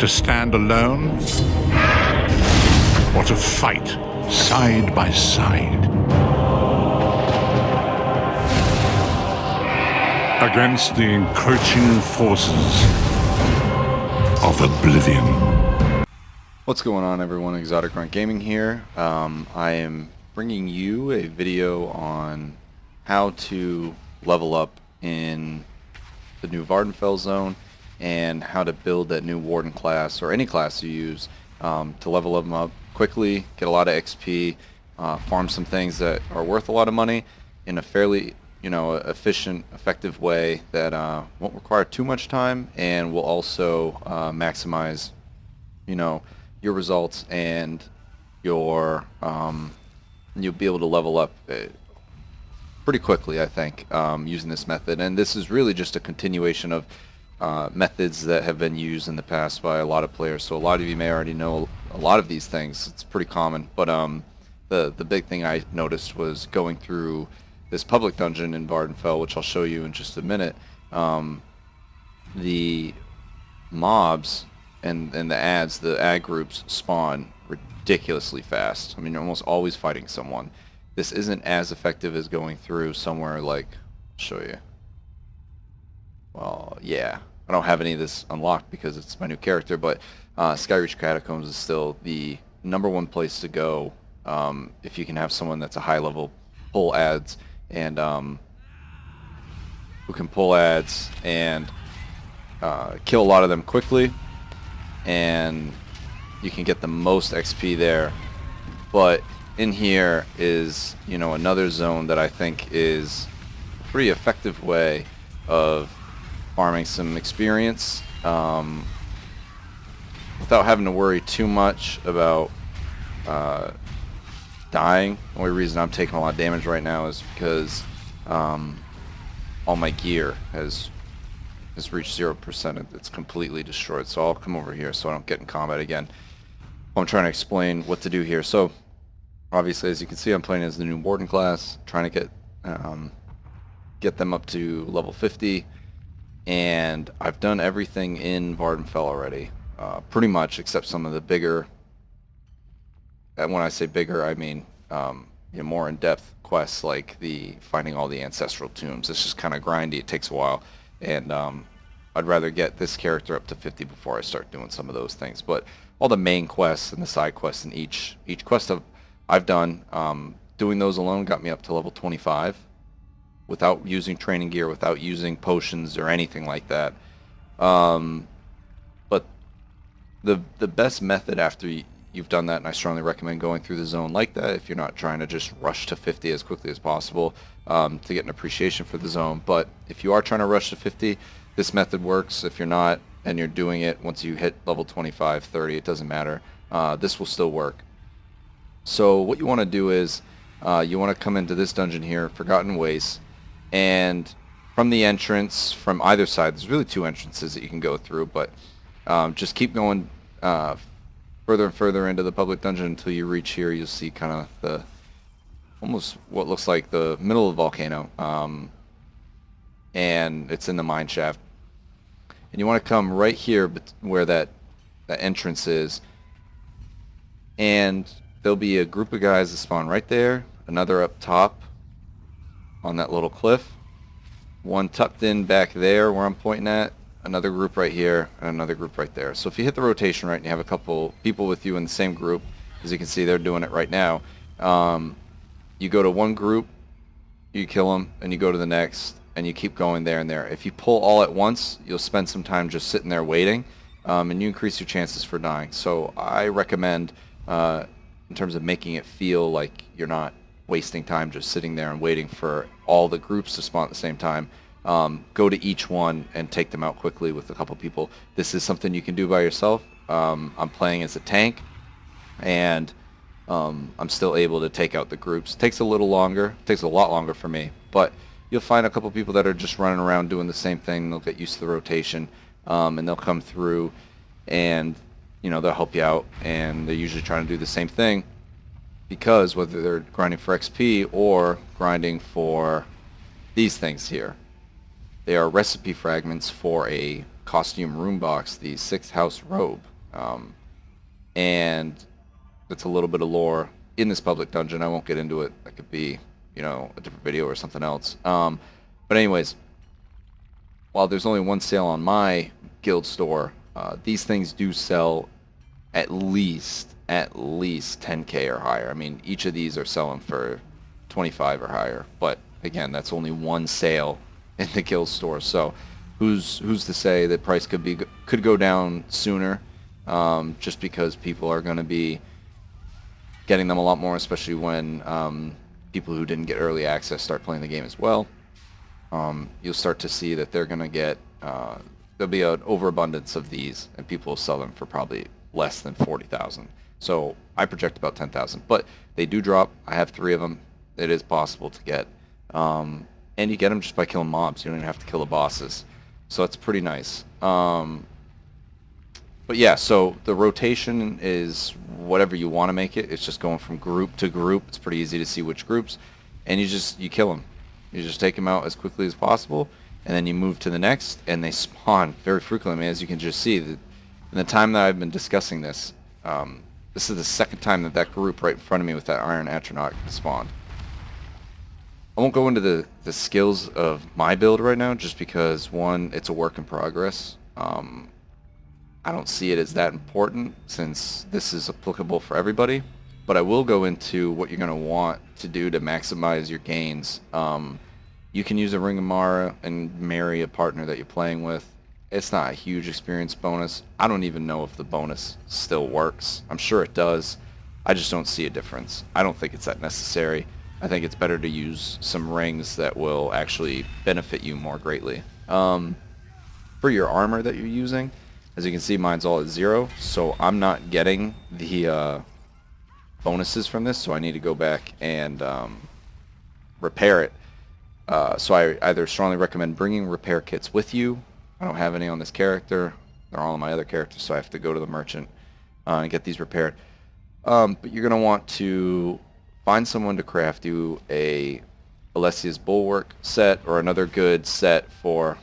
To stand alone, or to fight side by side against the encroaching forces of oblivion. What's going on, everyone? Exotic Grunt Gaming here. I am bringing you a video on how to level up in the new Vvardenfell zone and how to build that new Warden class, or any class you use, to level them up quickly, get a lot of XP, farm some things that are worth a lot of money in a fairly efficient, effective way that won't require too much time and will also maximize your results, and you'll be able to level up pretty quickly, I think, using this method. And this is really just a continuation of methods that have been used in the past by a lot of players. So a lot of you may already know a lot of these things. It's pretty common. But the big thing I noticed was going through this public dungeon in Vvardenfell, which I'll show you in just a minute. The mobs and the ad groups spawn ridiculously fast. I mean, you're almost always fighting someone. This isn't as effective as going through somewhere like, I'll show you. Well, yeah, I don't have any of this unlocked because it's my new character, but Skyreach Catacombs is still the #1 place to go if you can have someone that's a high level pull ads and who can pull ads and kill a lot of them quickly, and you can get the most XP there. But in here is another zone that I think is a pretty effective way of farming some experience without having to worry too much about dying. The only reason I'm taking a lot of damage right now is because all my gear has reached 0%. It's completely destroyed. So I'll come over here so I don't get in combat again. I'm trying to explain what to do here. So obviously, as you can see, I'm playing as the new Warden class, trying to get them up to level 50. And I've done everything in Vvardenfell already, pretty much, except some of the bigger, and when I say bigger, I mean more in-depth quests, like the finding all the ancestral tombs. It's just kind of grindy. It takes a while, and I'd rather get this character up to 50 before I start doing some of those things. But all the main quests and the side quests in each quest I've done, doing those alone got me up to level 25. Without using training gear, without using potions or anything like that. But the best method after you've done that, and I strongly recommend going through the zone like that if you're not trying to just rush to 50 as quickly as possible to get an appreciation for the zone. But if you are trying to rush to 50, this method works. If you're not, and you're doing it once you hit level 25, 30, it doesn't matter. This will still work. So what you want to do is you want to come into this dungeon here, Forgotten Wastes. And from the entrance, from either side, there's really 2 entrances that you can go through, but just keep going further and further into the public dungeon until you reach here. You'll see kind of the, almost what looks like the middle of the volcano, and it's in the mine shaft. And you want to come right here where that entrance is, and there'll be a group of guys that spawn right there, another up top on that little cliff, one tucked in back there where I'm pointing at, another group right here, and another group right there. So if you hit the rotation right and you have a couple people with you in the same group, as you can see they're doing it right now, you go to one group, you kill them, and you go to the next, and you keep going there and there. If you pull all at once, you'll spend some time just sitting there waiting, and you increase your chances for dying. So I recommend, in terms of making it feel like you're not wasting time just sitting there and waiting for all the groups to spawn at the same time, go to each one and take them out quickly with a couple people. This is something you can do by yourself. I'm playing as a tank, and I'm still able to take out the groups. It takes a little longer. It takes a lot longer for me, but you'll find a couple people that are just running around doing the same thing. They'll get used to the rotation, and they'll come through, and they'll help you out, and they're usually trying to do the same thing, because whether they're grinding for XP or grinding for these things here, they are recipe fragments for a costume room box, the 6th house robe. And it's a little bit of lore in this public dungeon. I won't get into it. That could be, a different video or something else. But anyways, while there's only one sale on my guild store, these things do sell at least 10K or higher. I mean, each of these are selling for 25 or higher. But again, that's only one sale in the guild store. So who's to say that price could go down sooner? Just because people are going to be getting them a lot more, especially when people who didn't get early access start playing the game as well. You'll start to see that they're going to get, there'll be an overabundance of these, and people will sell them for probably less than 40,000. So I project about 10,000, but they do drop. I have 3 of them. It is possible to get, and you get them just by killing mobs. You don't even have to kill the bosses, so it's pretty nice. But yeah, so the rotation is whatever you want to make it. It's just going from group to group. It's pretty easy to see which groups, and you kill them. You just take them out as quickly as possible, and then you move to the next, and they spawn very frequently. I mean, as you can just see, in the time that I've been discussing this, this is the second time that group right in front of me with that Iron Atronach spawned. I won't go into the skills of my build right now, just because, one, it's a work in progress. I don't see it as that important since this is applicable for everybody, but I will go into what you're going to want to do to maximize your gains. You can use a Ring of Mara and marry a partner that you're playing with. It's not a huge experience bonus. I don't even know if the bonus still works. I'm sure it does. I just don't see a difference. I don't think it's that necessary. I think it's better to use some rings that will actually benefit you more greatly. For your armor that you're using, as you can see, mine's all at 0, so I'm not getting the bonuses from this, so I need to go back and repair it. So I either strongly recommend bringing repair kits with you. I don't have any on this character. They're all on my other characters, so I have to go to the merchant and get these repaired. But you're going to want to find someone to craft you a Alessia's Bulwark set or another good set for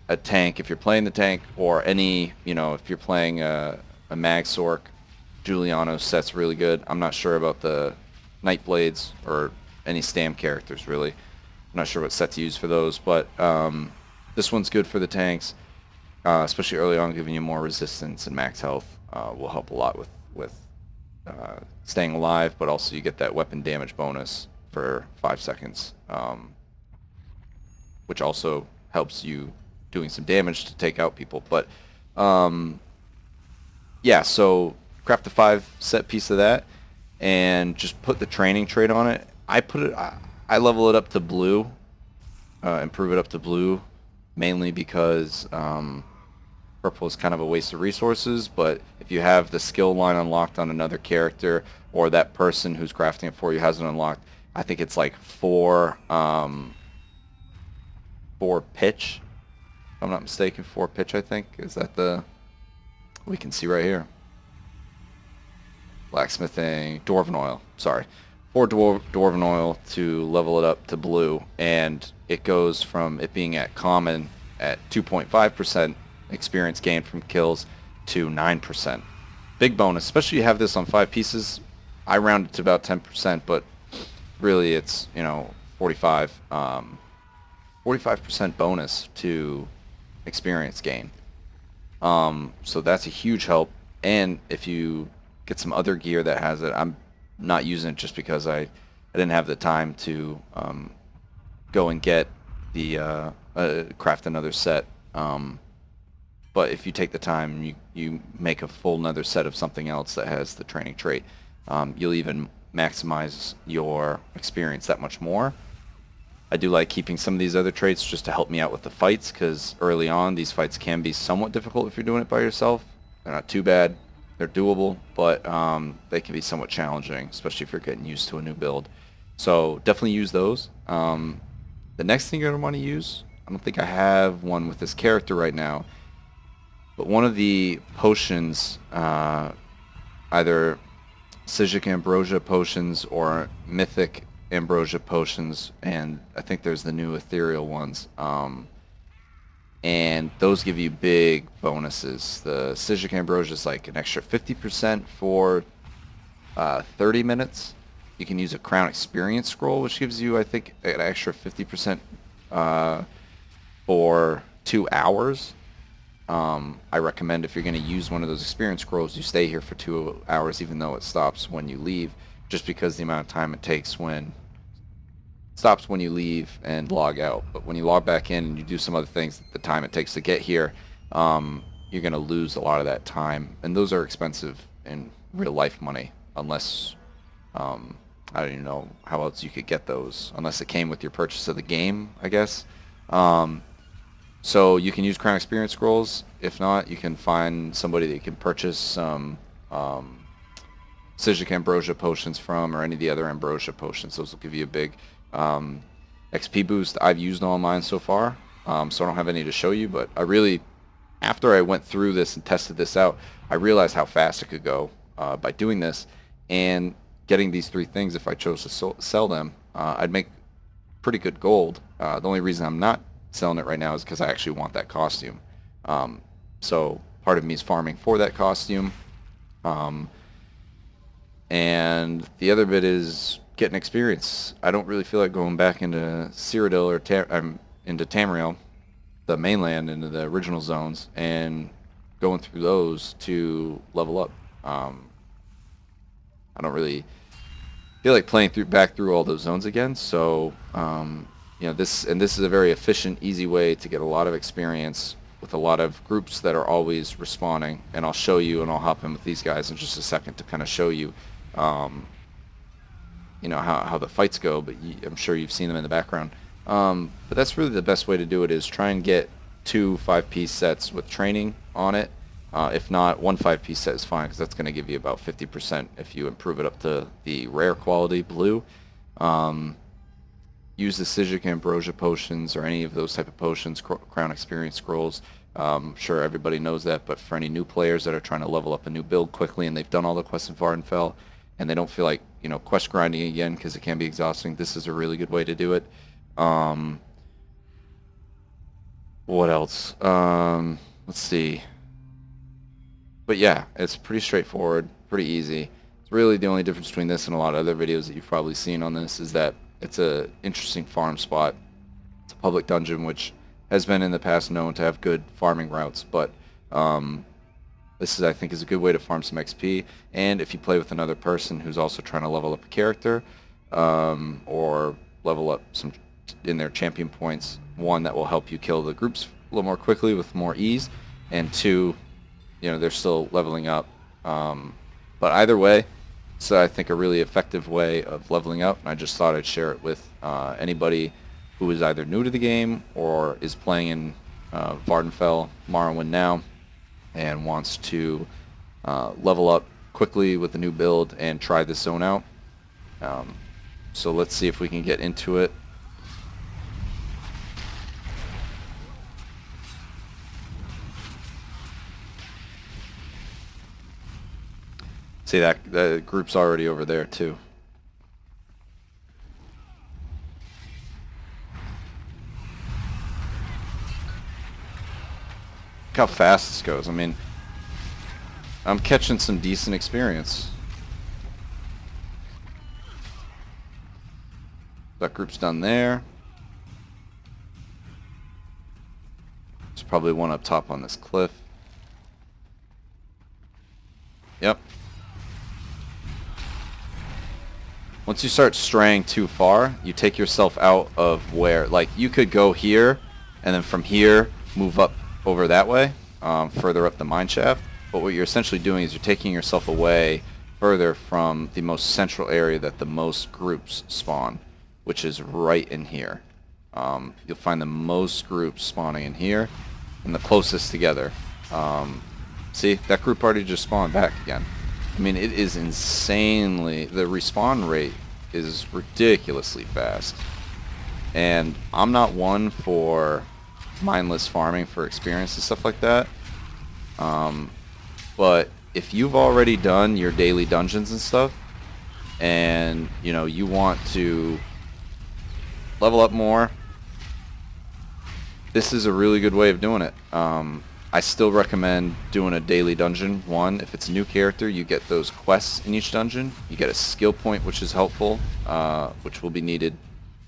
a tank if you're playing the tank, or any, if you're playing a Mag Sorc, Giuliano's set's really good. I'm not sure about the Nightblades or any Stam characters, really. I'm not sure what set to use for those, but this one's good for the tanks, especially early on, giving you more resistance and max health will help a lot with staying alive, but also you get that weapon damage bonus for 5 seconds, which also helps you doing some damage to take out people. But yeah, so craft a 5 set piece of that and just put the training trait on it. I level it up to blue, improve it up to blue, mainly because purple is kind of a waste of resources, but if you have the skill line unlocked on another character, or that person who's crafting it for you has it unlocked, I think it's like 4 pitch. If I'm not mistaken, 4 pitch, I think. Is that we can see right here. Blacksmithing, Dwarven Oil, sorry. 4 Dwarven Oil to level it up to blue, and it goes from it being at common at 2.5% experience gain from kills to 9%. Big bonus, especially you have this on 5 pieces. I round it to about 10%, but really it's, 45% bonus to experience gain. So that's a huge help, and if you get some other gear that has it, I'm not using it just because I didn't have the time to go and get the craft another set. But if you take the time, you make a full another set of something else that has the training trait, you'll even maximize your experience that much more. I do like keeping some of these other traits just to help me out with the fights, because early on these fights can be somewhat difficult if you're doing it by yourself. They're not too bad. They're doable, but they can be somewhat challenging, especially if you're getting used to a new build. So definitely use those. The next thing you're going to want to use, I don't think I have one with this character right now, but one of the potions, either Psijic Ambrosia potions or Mythic Ambrosia potions, and I think there's the new ethereal ones. and those give you big bonuses. The Citric Ambrosia is like an extra 50% for 30 minutes. You can use a Crown Experience Scroll, which gives you, I think, an extra 50% for 2 hours. I recommend if you're going to use one of those Experience Scrolls, you stay here for 2 hours, even though it stops when you leave, just because the amount of time it takes stops when you leave and log out. But when you log back in and you do some other things, the time it takes to get here, you're going to lose a lot of that time. And those are expensive in real life money, unless, I don't even know how else you could get those, unless it came with your purchase of the game, I guess. So you can use Crown Experience Scrolls. If not, you can find somebody that you can purchase some Citric Ambrosia potions from, or any of the other Ambrosia potions. Those will give you a big XP boost. I've used all mine so far, so I don't have any to show you, but I really, after I went through this and tested this out, I realized how fast it could go by doing this, and getting these 3 things. If I chose to sell them, I'd make pretty good gold. The only reason I'm not selling it right now is because I actually want that costume. So part of me is farming for that costume, and the other bit is getting experience. I don't really feel like going back into Cyrodiil or into Tamriel, the mainland, into the original zones, and going through those to level up. I don't really feel like playing back through all those zones again. So this is a very efficient, easy way to get a lot of experience with a lot of groups that are always respawning. And I'll show you, and I'll hop in with these guys in just a second to kind of show you how the fights go, but I'm sure you've seen them in the background. But that's really the best way to do it, is try and get 2 5-piece sets with training on it. If not, 1 5-piece set is fine, because that's going to give you about 50% if you improve it up to the rare quality blue. Use the Citric Ambrosia potions or any of those type of potions, Crown Experience Scrolls. I'm sure everybody knows that, but for any new players that are trying to level up a new build quickly and they've done all the quests in Vvardenfell and they don't feel like quest grinding again because it can be exhausting, this is a really good way to do it. What else? Let's see. But yeah, it's pretty straightforward, pretty easy. It's really the only difference between this and a lot of other videos that you've probably seen on this is that it's a interesting farm spot. It's a public dungeon, which has been in the past known to have good farming routes, but this I think is a good way to farm some XP. And if you play with another person who's also trying to level up a character, or level up some in their champion points, 1, that will help you kill the groups a little more quickly with more ease, and 2, they're still leveling up. But either way, it's I think a really effective way of leveling up, and I just thought I'd share it with anybody who is either new to the game or is playing in Vvardenfell, Morrowind now, and wants to level up quickly with a new build and try this zone out. So let's see if we can get into it. See that the group's already over there too. Look how fast this goes. I mean, I'm catching some decent experience. That group's done there. There's probably one up top on this cliff. Yep. Once you start straying too far, you take yourself out of where, like, you could go here, and then from here, move up over that way, further up the mine shaft. But what you're essentially doing is you're taking yourself away further from the most central area that the most groups spawn, which is right in here. You'll find the most groups spawning in here, and the closest together. See, that group already just spawned back again. I mean, it is insanely, the respawn rate is ridiculously fast. And I'm not one for mindless farming for experience and stuff like that. But if you've already done your daily dungeons and stuff, and you want to level up more, this is a really good way of doing it. I still recommend doing a daily dungeon. One, if it's a new character, you get those quests in each dungeon. You get a skill point, which is helpful, which will be needed,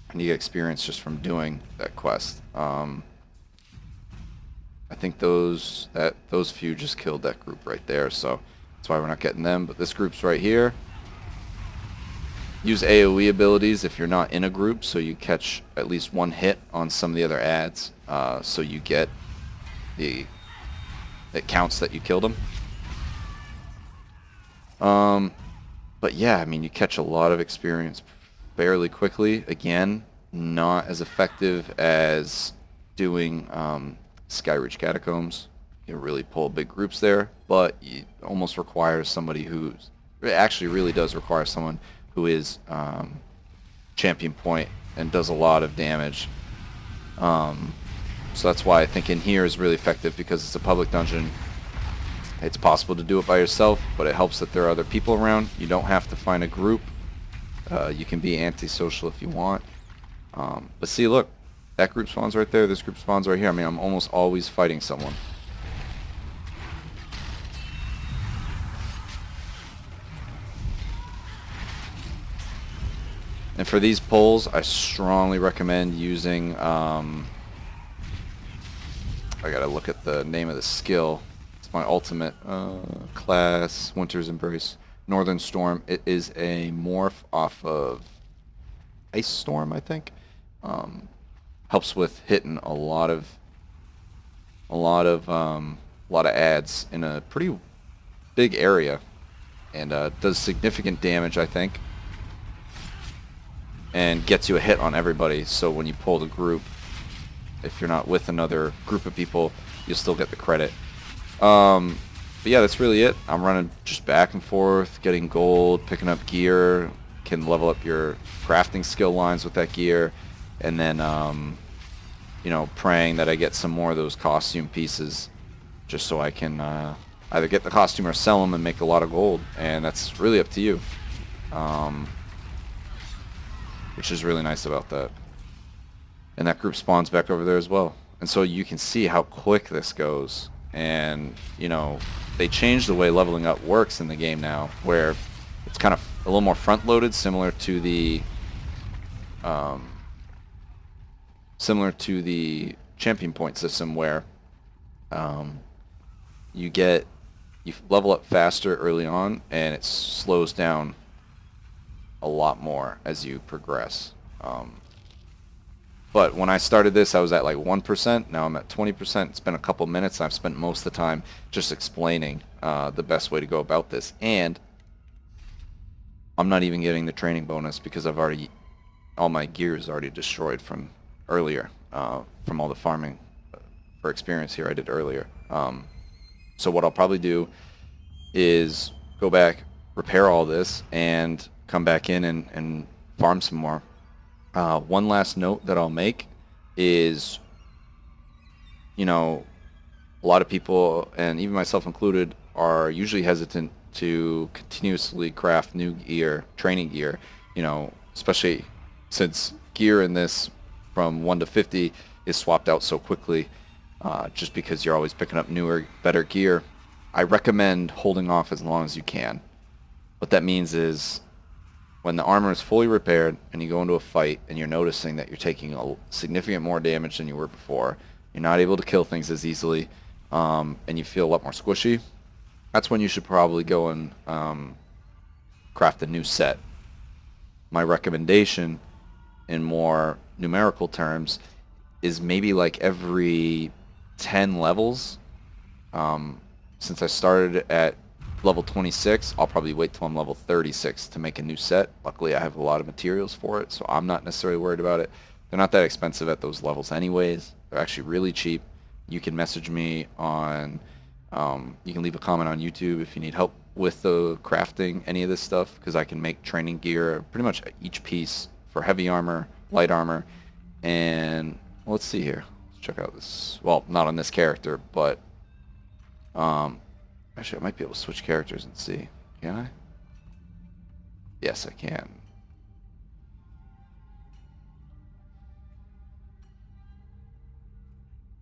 and you get experience just from doing that quest. I think those few just killed that group right there, so that's why we're not getting them. But this group's right here. Use AoE abilities if you're not in a group, so you catch at least one hit on some of the other ads, so you get it counts that you killed them. But yeah, I mean, you catch a lot of experience fairly quickly. Again, not as effective as doing Skyreach Catacombs. You really pull big groups there, but it almost requires somebody it actually really does require someone who is champion point and does a lot of damage. So that's why I think in here is really effective, because it's a public dungeon. It's possible to do it by yourself, but it helps that there are other people around. You don't have to find a group. You can be antisocial if you want. But see, look, that group spawns right there. This group spawns right here. I mean, I'm almost always fighting someone. And for these pulls, I strongly recommend using, I gotta look at the name of the skill. It's my ultimate class, Winter's Embrace, Northern Storm. It is a morph off of Ice Storm, I think. Helps with hitting a lot of ads in a pretty big area, and does significant damage, I think, and gets you a hit on everybody. So when you pull the group, if you're not with another group of people, you'll still get the credit. But yeah, that's really it. I'm running just back and forth, getting gold, picking up gear, can level up your crafting skill lines with that gear, and then you know, praying that I get some more of those costume pieces, just so I can either get the costume or sell them and make a lot of gold. And that's really up to you, which is really nice about that. And that group spawns back over there as well. And so you can see how quick this goes. And, you know, they changed the way leveling up works in the game now, where it's kind of a little more front-loaded, similar to the champion point system, where you level up faster early on, and it slows down a lot more as you progress. But when I started this, I was at like 1%. Now I'm at 20%. It's been a couple minutes, and I've spent most of the time just explaining the best way to go about this. And I'm not even getting the training bonus, because all my gear is already destroyed from earlier, from all the farming for experience here I did earlier. So what I'll probably do is go back, repair all this, and come back in and farm some more. One last note that I'll make is, you know, a lot of people, and even myself included, are usually hesitant to continuously craft new gear, training gear, you know, especially since gear in this from 1 to 50 is swapped out so quickly, just because you're always picking up newer, better gear. I recommend holding off as long as you can. What that means is, when the armor is fully repaired and you go into a fight and you're noticing that you're taking a significant more damage than you were before, you're not able to kill things as easily, and you feel a lot more squishy, that's when you should probably go and craft a new set. My recommendation, in more numerical terms, is maybe like every 10 levels. Since I started at level 26, I'll probably wait till I'm level 36 to make a new set. Luckily, I have a lot of materials for it, so I'm not necessarily worried about it. They're not that expensive at those levels anyways. They're actually really cheap. You can message me on, you can leave a comment on YouTube if you need help with the crafting any of this stuff, because I can make training gear, pretty much each piece, for heavy armor, light armor, and well, let's see here. Let's check out this. Well, not on this character, but actually, I might be able to switch characters and see. Can I? Yes, I can.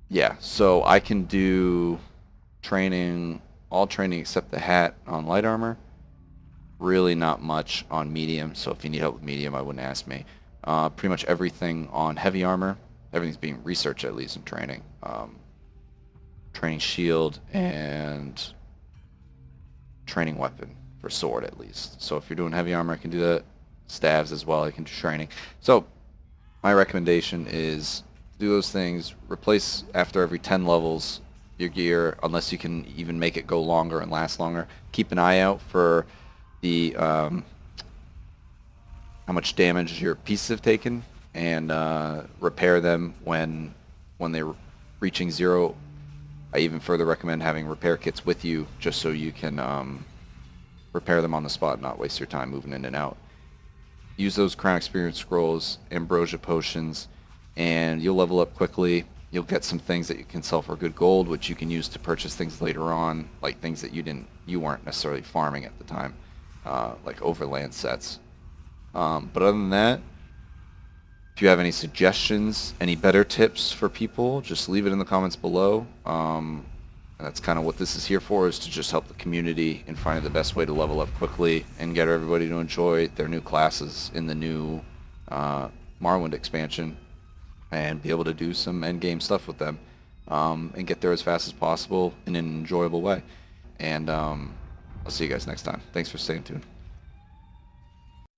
Yeah, so I can do training, all training except the hat on light armor. Really not much on medium, so if you need help with medium, I wouldn't ask me. Pretty much everything on heavy armor. Everything's being researched at least in training. Training shield and training weapon for sword at least. So if you're doing heavy armor, I can do that. Staves as well, I can do training. So my recommendation is do those things. Replace after every 10 levels your gear, unless you can even make it go longer and last longer. Keep an eye out for the how much damage your pieces have taken, and repair them when they're reaching zero. I even further recommend having repair kits with you, just so you can repair them on the spot and not waste your time moving in and out. Use those Crown Experience Scrolls, Ambrosia Potions, and you'll level up quickly. You'll get some things that you can sell for good gold, which you can use to purchase things later on, like things that you weren't necessarily farming at the time, like overland sets. But other than that, if you have any suggestions, any better tips for people, just leave it in the comments below. And that's kind of what this is here for, is to just help the community in finding the best way to level up quickly and get everybody to enjoy their new classes in the new Morrowind expansion, and be able to do some endgame stuff with them, and get there as fast as possible in an enjoyable way. And I'll see you guys next time. Thanks for staying tuned.